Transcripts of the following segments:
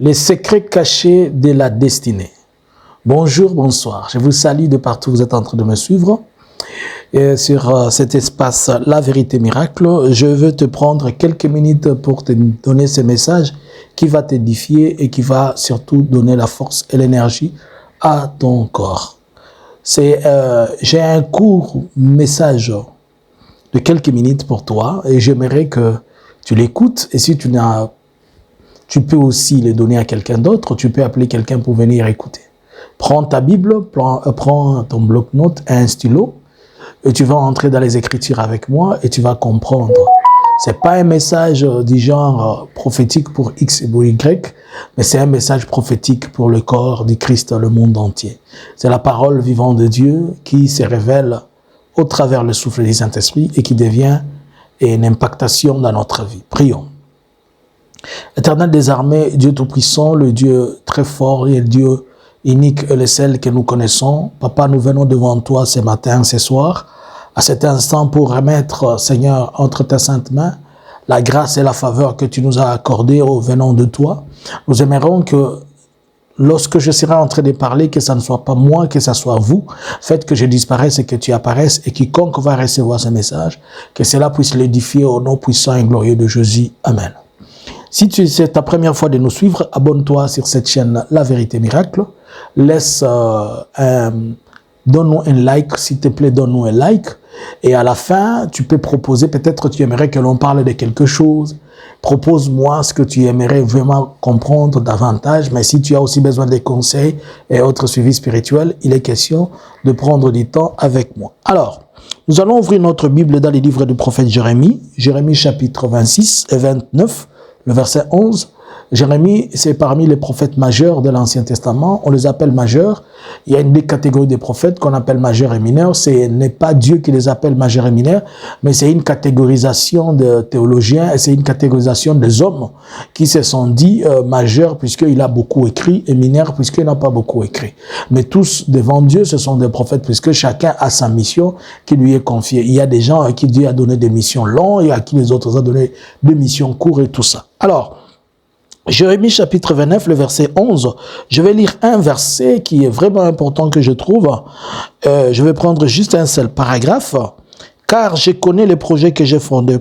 Les secrets cachés de la destinée. Bonjour, bonsoir. Je vous salue de partout où vous êtes en train de me suivre. Et sur cet espace La Vérité Miracle, je veux te prendre quelques minutes pour te donner ce message qui va t'édifier et qui va surtout donner la force et l'énergie à ton corps. J'ai un court message de quelques minutes pour toi et j'aimerais que tu l'écoutes. Et si tu peux aussi les donner à quelqu'un d'autre, tu peux appeler quelqu'un pour venir écouter. Prends ta Bible, prends ton bloc-notes et un stylo et tu vas entrer dans les Écritures avec moi et tu vas comprendre. C'est pas un message du genre prophétique pour X et pour Y, mais c'est un message prophétique pour le corps du Christ, le monde entier. C'est la parole vivante de Dieu qui se révèle au travers le souffle du Saint-Esprit et qui devient une impactation dans notre vie. Prions. Éternel des armées, Dieu Tout-Puissant, le Dieu très fort et le Dieu unique et le seul que nous connaissons. Papa, nous venons devant toi ce matin, ce soir, à cet instant pour remettre, Seigneur, entre tes saintes mains, la grâce et la faveur que tu nous as accordées venant de toi. Nous aimerons que lorsque je serai en train de parler, que ça ne soit pas moi, que ça soit vous. Faites que je disparaisse et que tu apparaisses et quiconque va recevoir ce message, que cela puisse l'édifier au nom puissant et glorieux de Jésus. Amen. Si c'est ta première fois de nous suivre, abonne-toi sur cette chaîne La Vérité Miracle. Donne-nous un like, s'il te plaît, donne-nous un like. Et à la fin, tu peux proposer, peut-être tu aimerais que l'on parle de quelque chose. Propose-moi ce que tu aimerais vraiment comprendre davantage. Mais si tu as aussi besoin de conseils et autres suivis spirituels, il est question de prendre du temps avec moi. Alors, nous allons ouvrir notre Bible dans les livres du prophète Jérémie. Jérémie chapitre 26 et 29. Le verset 11, Jérémie, c'est parmi les prophètes majeurs de l'Ancien Testament. On les appelle majeurs. Il y a une des catégories de prophètes qu'on appelle majeurs et mineurs. Ce n'est pas Dieu qui les appelle majeurs et mineurs, mais c'est une catégorisation de théologiens et c'est une catégorisation des hommes qui se sont dit majeurs puisqu'il a beaucoup écrit et mineurs puisqu'il n'a pas beaucoup écrit. Mais tous devant Dieu, ce sont des prophètes puisque chacun a sa mission qui lui est confiée. Il y a des gens à qui Dieu a donné des missions longues et à qui les autres ont donné des missions courtes et tout ça. Alors, Jérémie chapitre 29, le verset 11, je vais lire un verset qui est vraiment important que je trouve. Je vais prendre juste un seul paragraphe. Car je connais les projets que j'ai fondés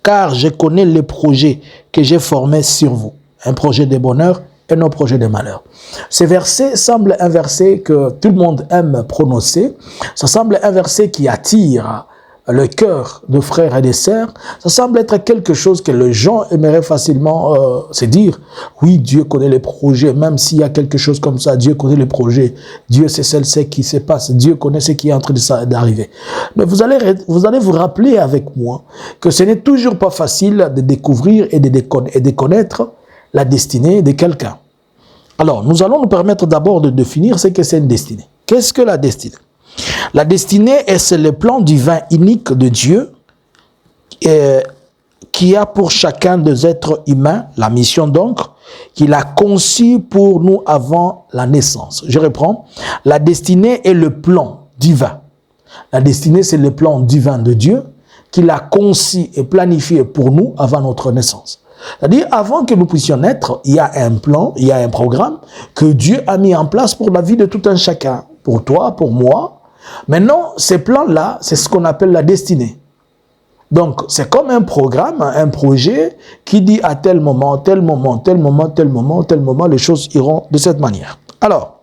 car je connais les projets que j'ai formés sur vous. Un projet de bonheur et non projet de malheur. Ce verset semble un verset que tout le monde aime prononcer. Ça semble un verset qui attire le cœur de frères et de sœurs. Ça semble être quelque chose que les gens aimeraient facilement se dire. Oui, Dieu connaît les projets, même s'il y a quelque chose comme ça, Dieu connaît les projets. Dieu sait ce qui se passe. Dieu connaît ce qui est en train d'arriver. Mais vous allez vous rappeler avec moi que ce n'est toujours pas facile de découvrir et de connaître la destinée de quelqu'un. Alors, nous allons nous permettre d'abord de définir ce que c'est une destinée. Qu'est-ce que la destinée? La destinée, c'est le plan divin unique de Dieu qui a pour chacun des êtres humains, la mission donc, qu'il a conçue pour nous avant la naissance. Je reprends. La destinée est le plan divin. La destinée, c'est le plan divin de Dieu qu'il a conçu et planifié pour nous avant notre naissance. C'est-à-dire, avant que nous puissions naître, il y a un plan, il y a un programme que Dieu a mis en place pour la vie de tout un chacun. Pour toi, pour moi. Maintenant, ces plans-là, c'est ce qu'on appelle la destinée. Donc, c'est comme un programme, un projet qui dit à tel moment, tel moment, tel moment, tel moment, tel moment, les choses iront de cette manière. Alors,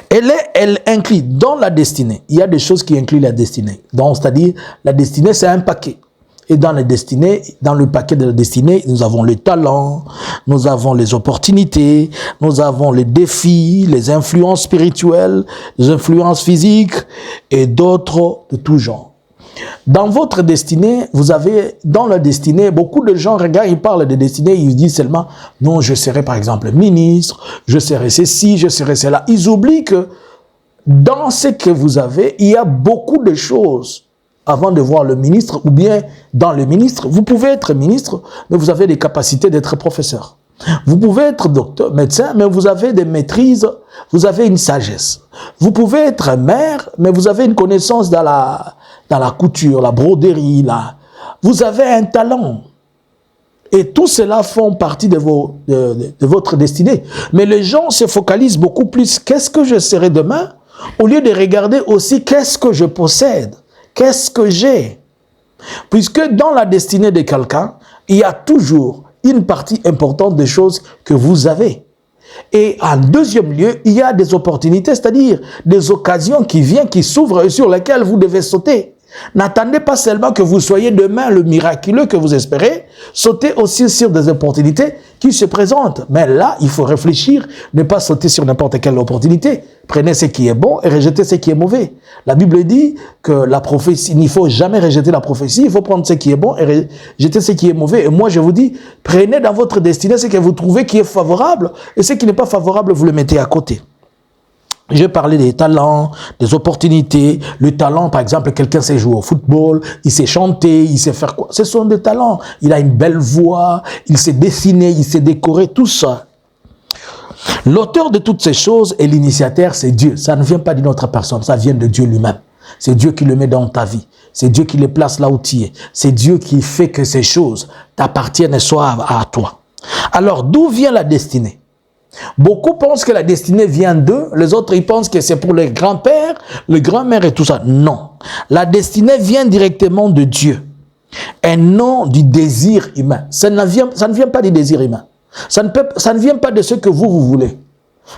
elle inclut dans la destinée, il y a des choses qui incluent la destinée. Donc, c'est-à-dire, la destinée, c'est un paquet. Et dans la destinée, dans le paquet de la destinée, nous avons les talents, nous avons les opportunités, nous avons les défis, les influences spirituelles, les influences physiques et d'autres de tout genre. Dans votre destinée, vous avez, dans la destinée, beaucoup de gens regardent, ils parlent de destinée, ils disent seulement, non, je serai par exemple ministre, je serai ceci, je serai cela. Ils oublient que dans ce que vous avez, il y a beaucoup de choses. Avant de voir le ministre, ou bien dans le ministre, vous pouvez être ministre, mais vous avez des capacités d'être professeur. Vous pouvez être docteur, médecin, mais vous avez des maîtrises, vous avez une sagesse. Vous pouvez être maire, mais vous avez une connaissance dans la couture, la broderie, vous avez un talent. Et tout cela font partie de votre destinée. Mais les gens se focalisent beaucoup plus, qu'est-ce que je serai demain, au lieu de regarder aussi, qu'est-ce que je possède, qu'est-ce que j'ai. Puisque dans la destinée de quelqu'un, il y a toujours une partie importante des choses que vous avez. Et en deuxième lieu, il y a des opportunités, c'est-à-dire des occasions qui viennent, qui s'ouvrent et sur lesquelles vous devez sauter. N'attendez pas seulement que vous soyez demain le miraculeux que vous espérez, sautez aussi sur des opportunités qui se présentent. Mais là, il faut réfléchir, ne pas sauter sur n'importe quelle opportunité. Prenez ce qui est bon et rejetez ce qui est mauvais. La Bible dit que la prophétie, il ne faut jamais rejeter la prophétie, il faut prendre ce qui est bon et rejeter ce qui est mauvais. Et moi, je vous dis, prenez dans votre destinée ce que vous trouvez qui est favorable et ce qui n'est pas favorable, vous le mettez à côté. J'ai parlé des talents, des opportunités. Le talent, par exemple, quelqu'un sait jouer au football, il sait chanter, il sait faire quoi. Ce sont des talents. Il a une belle voix, il sait dessiner, il sait décorer, tout ça. L'auteur de toutes ces choses et l'initiateur, c'est Dieu. Ça ne vient pas d'une autre personne, ça vient de Dieu lui-même. C'est Dieu qui le met dans ta vie. C'est Dieu qui les place là où tu es. C'est Dieu qui fait que ces choses t'appartiennent et soient à toi. Alors, d'où vient la destinée? Beaucoup pensent que la destinée vient d'eux, les autres ils pensent que c'est pour les grands-pères, les grands-mères et tout ça. Non, la destinée vient directement de Dieu et non du désir humain. Ça ne vient pas du désir humain. Ça ne vient pas de ce que vous voulez.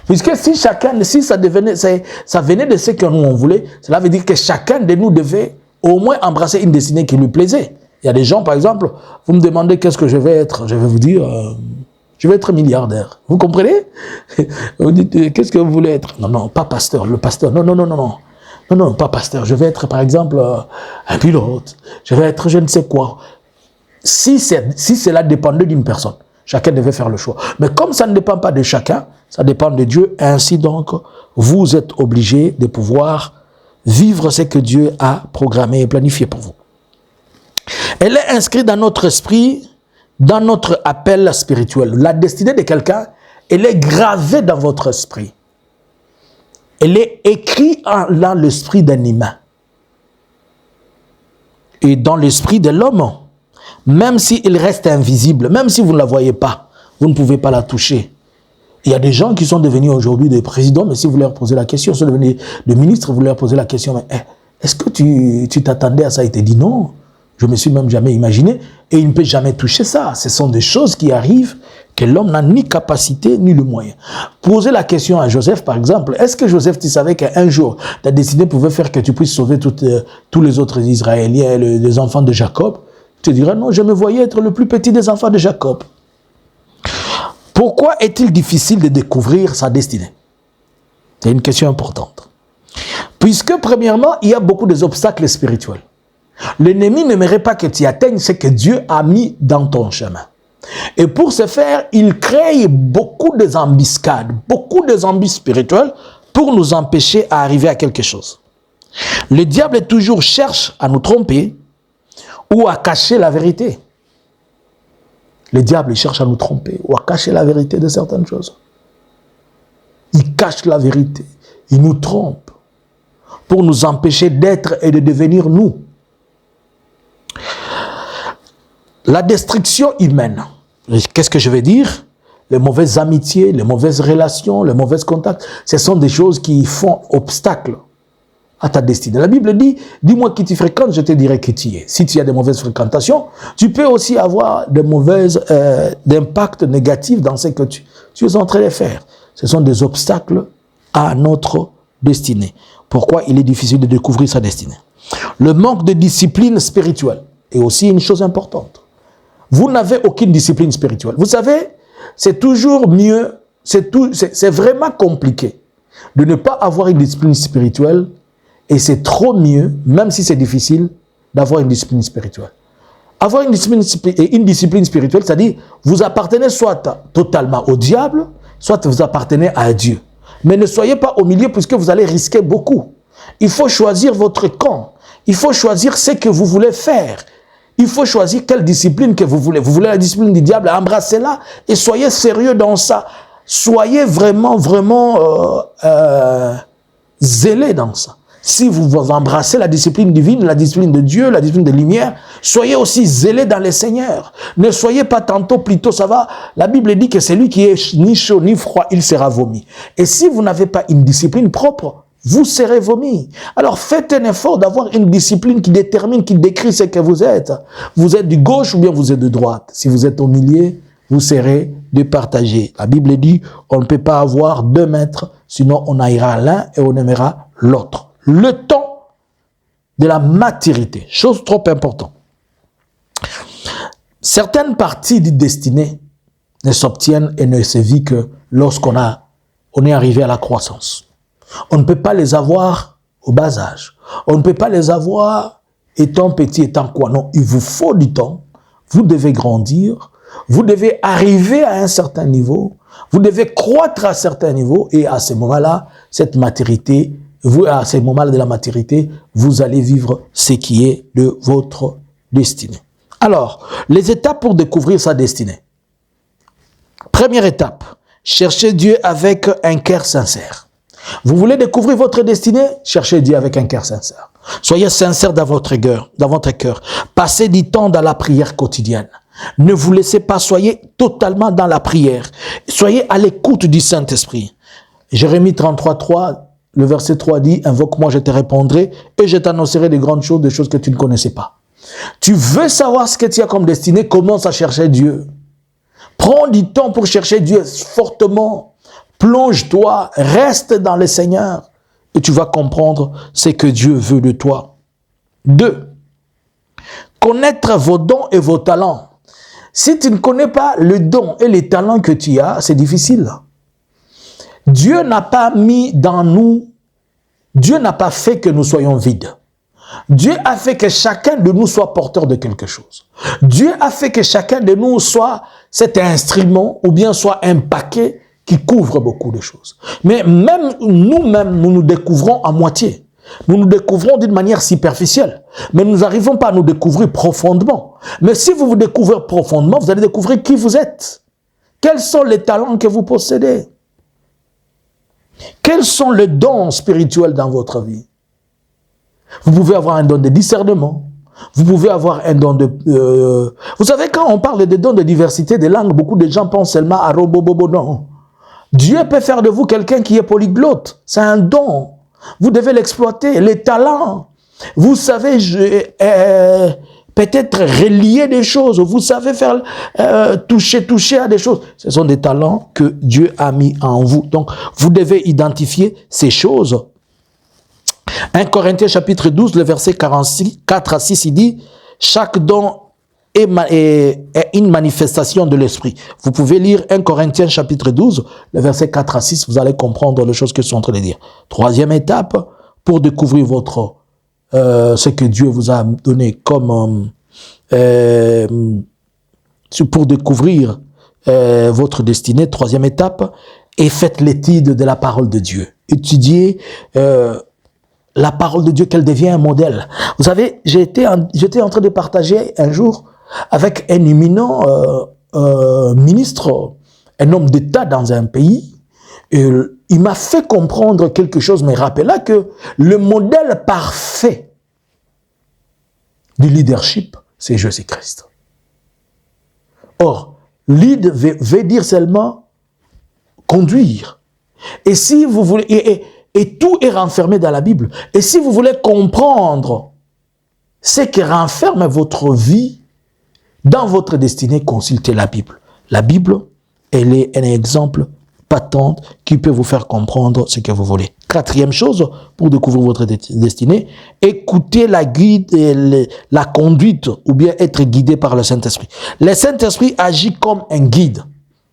Puisque si ça venait de ce que nous on voulait, cela veut dire que chacun de nous devait au moins embrasser une destinée qui lui plaisait. Il y a des gens, par exemple, vous me demandez qu'est-ce que je vais être, je vais vous dire... je vais être milliardaire. Vous comprenez? Vous dites, qu'est-ce que vous voulez être? Non, non, pas pasteur. Le pasteur, non, non, non, non, non. Non, non, pas pasteur. Je vais être, par exemple, un pilote. Je vais être je ne sais quoi. Si cela dépendait d'une personne, chacun devait faire le choix. Mais comme ça ne dépend pas de chacun, ça dépend de Dieu. Ainsi donc, vous êtes obligés de pouvoir vivre ce que Dieu a programmé et planifié pour vous. Elle est inscrite dans notre esprit, dans notre appel spirituel. La destinée de quelqu'un, elle est gravée dans votre esprit. Elle est écrite dans l'esprit d'un humain. Et dans l'esprit de l'homme, même s'il reste invisible, même si vous ne la voyez pas, vous ne pouvez pas la toucher. Il y a des gens qui sont devenus aujourd'hui des présidents, mais si vous leur posez la question, sont devenus des ministres, vous leur posez la question, mais est-ce que tu t'attendais à ça? Il te dit non. Je me suis même jamais imaginé, et il ne peut jamais toucher ça. Ce sont des choses qui arrivent que l'homme n'a ni capacité ni le moyen. Posez la question à Joseph, par exemple. Est-ce que Joseph, tu savais qu'un jour, ta destinée pouvait faire que tu puisses sauver tous les autres Israéliens, les enfants de Jacob? Tu te diras, non, je me voyais être le plus petit des enfants de Jacob. Pourquoi est-il difficile de découvrir sa destinée? C'est une question importante. Puisque, premièrement, il y a beaucoup d'obstacles spirituels. L'ennemi n'aimerait pas que tu atteignes ce que Dieu a mis dans ton chemin. Et pour ce faire, il crée beaucoup d'embuscades, beaucoup d'embûches spirituelles pour nous empêcher d'arriver à quelque chose. Le diable toujours cherche à nous tromper ou à cacher la vérité. Le diable cherche à nous tromper ou à cacher la vérité de certaines choses. Il cache la vérité, il nous trompe pour nous empêcher d'être et de devenir nous. La destruction humaine, qu'est-ce que je veux dire? Les mauvaises amitiés, les mauvaises relations, les mauvais contacts, ce sont des choses qui font obstacle à ta destinée. La Bible dit, dis-moi qui tu fréquentes, je te dirai qui tu es. Si tu as de mauvaises fréquentations, tu peux aussi avoir d'impact négatif dans ce que tu es en train de faire. Ce sont des obstacles à notre destinée. Pourquoi il est difficile de découvrir sa destinée? Le manque de discipline spirituelle est aussi une chose importante. Vous n'avez aucune discipline spirituelle. Vous savez, c'est toujours mieux, c'est vraiment compliqué de ne pas avoir une discipline spirituelle, et c'est trop mieux, même si c'est difficile, d'avoir une discipline spirituelle. Avoir une discipline spirituelle, c'est-à-dire vous appartenez soit totalement au diable, soit vous appartenez à Dieu. Mais ne soyez pas au milieu puisque vous allez risquer beaucoup. Il faut choisir votre camp. Il faut choisir ce que vous voulez faire. Il faut choisir quelle discipline que vous voulez. Vous voulez la discipline du diable, embrassez-la et soyez sérieux dans ça. Soyez vraiment, vraiment zélés dans ça. Si vous embrassez la discipline divine, la discipline de Dieu, la discipline de lumière, soyez aussi zélés dans les seigneurs. Ne soyez pas tantôt, plutôt ça va. La Bible dit que celui qui est ni chaud ni froid, il sera vomi. Et si vous n'avez pas une discipline propre, vous serez vomi. Alors faites un effort d'avoir une discipline qui détermine, qui décrit ce que vous êtes. Vous êtes du gauche ou bien vous êtes de droite. Si vous êtes au milieu, vous serez départagé. La Bible dit, on ne peut pas avoir deux maîtres, sinon on haïra l'un et on aimera l'autre. Le temps de la maturité, chose trop importante. Certaines parties du destiné ne s'obtiennent et ne se vivent que lorsqu'on est arrivé à la croissance. On ne peut pas les avoir au bas âge. On ne peut pas les avoir étant petit, étant quoi. Non, il vous faut du temps. Vous devez grandir. Vous devez arriver à un certain niveau. Vous devez croître à un certain niveau. Et à ce moment-là, cette maturité, à ce moment-là de la maturité, vous allez vivre ce qui est de votre destinée. Alors, les étapes pour découvrir sa destinée. Première étape, cherchez Dieu avec un cœur sincère. Vous voulez découvrir votre destinée? Cherchez Dieu avec un cœur sincère. Soyez sincère dans votre cœur. Passez du temps dans la prière quotidienne. Ne vous laissez pas, soyez totalement dans la prière. Soyez à l'écoute du Saint-Esprit. Jérémie 33:3, le verset 3 dit, « Invoque-moi, je te répondrai et je t'annoncerai de grandes choses, des choses que tu ne connaissais pas. » Tu veux savoir ce que tu as comme destinée, commence à chercher Dieu. Prends du temps pour chercher Dieu fortement. Plonge-toi, reste dans le Seigneur et tu vas comprendre ce que Dieu veut de toi. 2. Connaître vos dons et vos talents. Si tu ne connais pas le don et les talents que tu as, c'est difficile. Dieu n'a pas mis dans nous, Dieu n'a pas fait que nous soyons vides. Dieu a fait que chacun de nous soit porteur de quelque chose. Dieu a fait que chacun de nous soit cet instrument ou bien soit un paquet qui couvre beaucoup de choses. Mais même nous-mêmes, nous nous découvrons à moitié. Nous nous découvrons d'une manière superficielle. Mais nous n'arrivons pas à nous découvrir profondément. Mais si vous vous découvrez profondément, vous allez découvrir qui vous êtes. Quels sont les talents que vous possédez? Quels sont les dons spirituels dans votre vie? Vous pouvez avoir un don de discernement. Vous pouvez avoir un don de... Vous savez, quand on parle de dons de diversité des langues, beaucoup de gens pensent seulement à robobobo. Non. Dieu peut faire de vous quelqu'un qui est polyglotte. C'est un don. Vous devez l'exploiter. Les talents. Vous savez, peut-être relier des choses. Vous savez faire toucher à des choses. Ce sont des talents que Dieu a mis en vous. Donc, vous devez identifier ces choses. 1 Corinthiens chapitre 12, le verset 4 à 6, il dit « Chaque don est une manifestation de l'esprit. » Vous pouvez lire 1 Corinthiens chapitre 12, le verset 4 à 6, vous allez comprendre les choses que je suis en train de dire. Troisième étape, pour découvrir ce que Dieu vous a donné comme... pour découvrir votre destinée, troisième étape, et faites l'étude de la parole de Dieu. Étudiez... la parole de Dieu, qu'elle devient un modèle. Vous savez, j'étais en train de partager un jour avec un éminent ministre, un homme d'État dans un pays, et il m'a fait comprendre quelque chose, me rappela que le modèle parfait du leadership, c'est Jésus-Christ. Or, lead veut dire seulement conduire. Et si vous voulez... Et tout est renfermé dans la Bible. Et si vous voulez comprendre ce qui renferme votre vie dans votre destinée, consultez la Bible. La Bible, elle est un exemple patent qui peut vous faire comprendre ce que vous voulez. Quatrième chose, pour découvrir votre destinée, écoutez la conduite ou bien être guidé par le Saint-Esprit. Le Saint-Esprit agit comme un guide.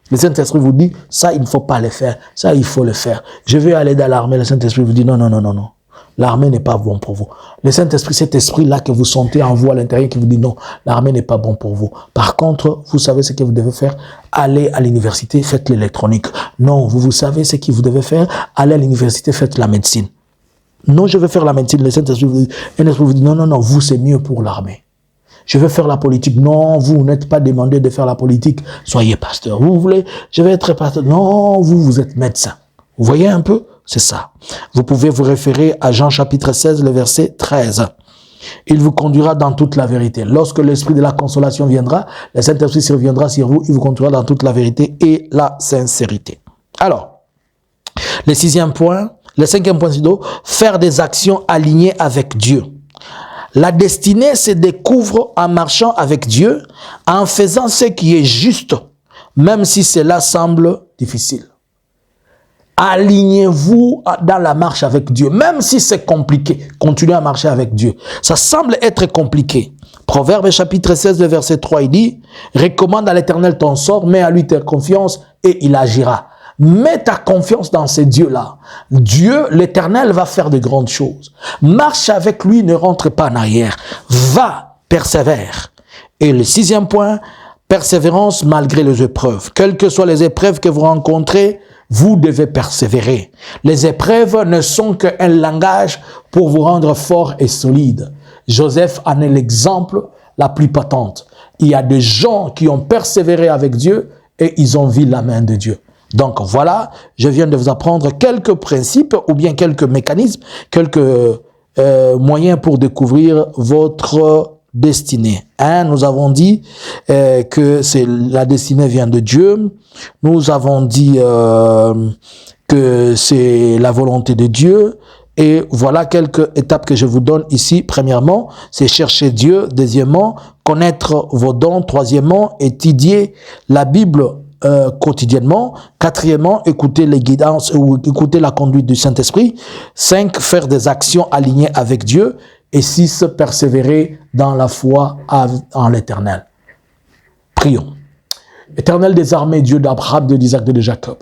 Le Saint-Esprit vous dit, ça, il ne faut pas le faire. Ça, il faut le faire. Je veux aller dans l'armée. Le Saint-Esprit vous dit, non, non, non, non, non. L'armée n'est pas bon pour vous. Le Saint-Esprit, cet esprit-là que vous sentez en vous à l'intérieur qui vous dit, non, l'armée n'est pas bon pour vous. Par contre, vous savez ce que vous devez faire. Allez à l'université, faites l'électronique. Non, vous savez ce que vous devez faire. Allez à l'université, faites la médecine. Non, je veux faire la médecine. Le Saint-Esprit vous dit, non, non, non, vous, c'est mieux pour l'armée. Je veux faire la politique. Non, vous n'êtes pas demandé de faire la politique. Soyez pasteur. Vous voulez, je vais être pasteur. Non, vous êtes médecin. Vous voyez un peu? C'est ça. Vous pouvez vous référer à Jean chapitre 16, le verset 13. Il vous conduira dans toute la vérité. Lorsque l'esprit de la consolation viendra, le Saint-Esprit surviendra sur vous, il vous conduira dans toute la vérité et la sincérité. Alors, le cinquième point, c'est de faire des actions alignées avec Dieu. La destinée se découvre en marchant avec Dieu, en faisant ce qui est juste, même si cela semble difficile. Alignez-vous dans la marche avec Dieu, même si c'est compliqué. Continuez à marcher avec Dieu. Ça semble être compliqué. Proverbe chapitre 16, le verset 3, il dit, « Recommande à l'Éternel ton sort, mets à lui ta confiance et il agira. » Mets ta confiance dans ces dieux-là. Dieu, l'Éternel, va faire de grandes choses. Marche avec lui, ne rentre pas en arrière. Va, persévère. Et le sixième point, persévérance malgré les épreuves. Quelles que soient les épreuves que vous rencontrez, vous devez persévérer. Les épreuves ne sont qu'un langage pour vous rendre fort et solide. Joseph en est l'exemple la plus patente. Il y a des gens qui ont persévéré avec Dieu et ils ont vu la main de Dieu. Donc voilà, je viens de vous apprendre quelques principes ou bien quelques mécanismes, quelques moyens pour découvrir votre destinée. Nous avons dit que la destinée vient de Dieu. Nous avons dit que c'est la volonté de Dieu. Et voilà quelques étapes que je vous donne ici. Premièrement, c'est chercher Dieu. Deuxièmement, connaître vos dons. Troisièmement, étudier la Bible quotidiennement. Quatrièmement, écouter les guidances ou écouter la conduite du Saint-Esprit. 5, faire des actions alignées avec Dieu. Et 6, persévérer dans la foi en l'Éternel. Prions. Éternel des armées, Dieu d'Abraham, d'Isaac et de Jacob.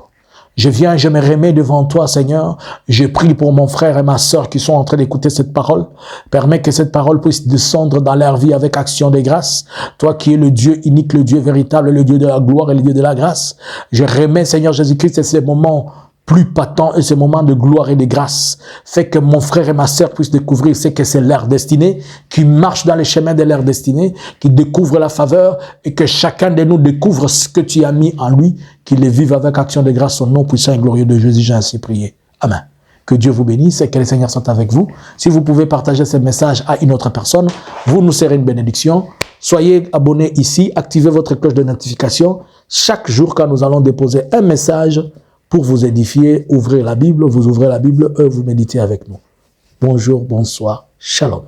Je viens, je me remets devant toi, Seigneur. Je prie pour mon frère et ma sœur qui sont en train d'écouter cette parole. Permets que cette parole puisse descendre dans leur vie avec action de grâce. Toi qui es le Dieu unique, le Dieu véritable, le Dieu de la gloire et le Dieu de la grâce. Je remets, Seigneur Jésus-Christ, ces moments plus patents et ces moments de gloire et de grâce. Fais que mon frère et ma sœur puissent découvrir ce que c'est leur destinée, qui marchent dans les chemins de leur destinée, qui découvrent la faveur et que chacun de nous découvre ce que tu as mis en lui, qu'il les vive avec action de grâce au nom puissant et glorieux de Jésus. J'ai ainsi prié. Amen. Que Dieu vous bénisse et que le Seigneur soit avec vous. Si vous pouvez partager ce message à une autre personne, vous nous serez une bénédiction. Soyez abonnés ici, activez votre cloche de notification. Chaque jour, quand nous allons déposer un message, pour vous édifier, ouvrez la Bible, vous ouvrez la Bible, vous méditez avec nous. Bonjour, bonsoir, shalom.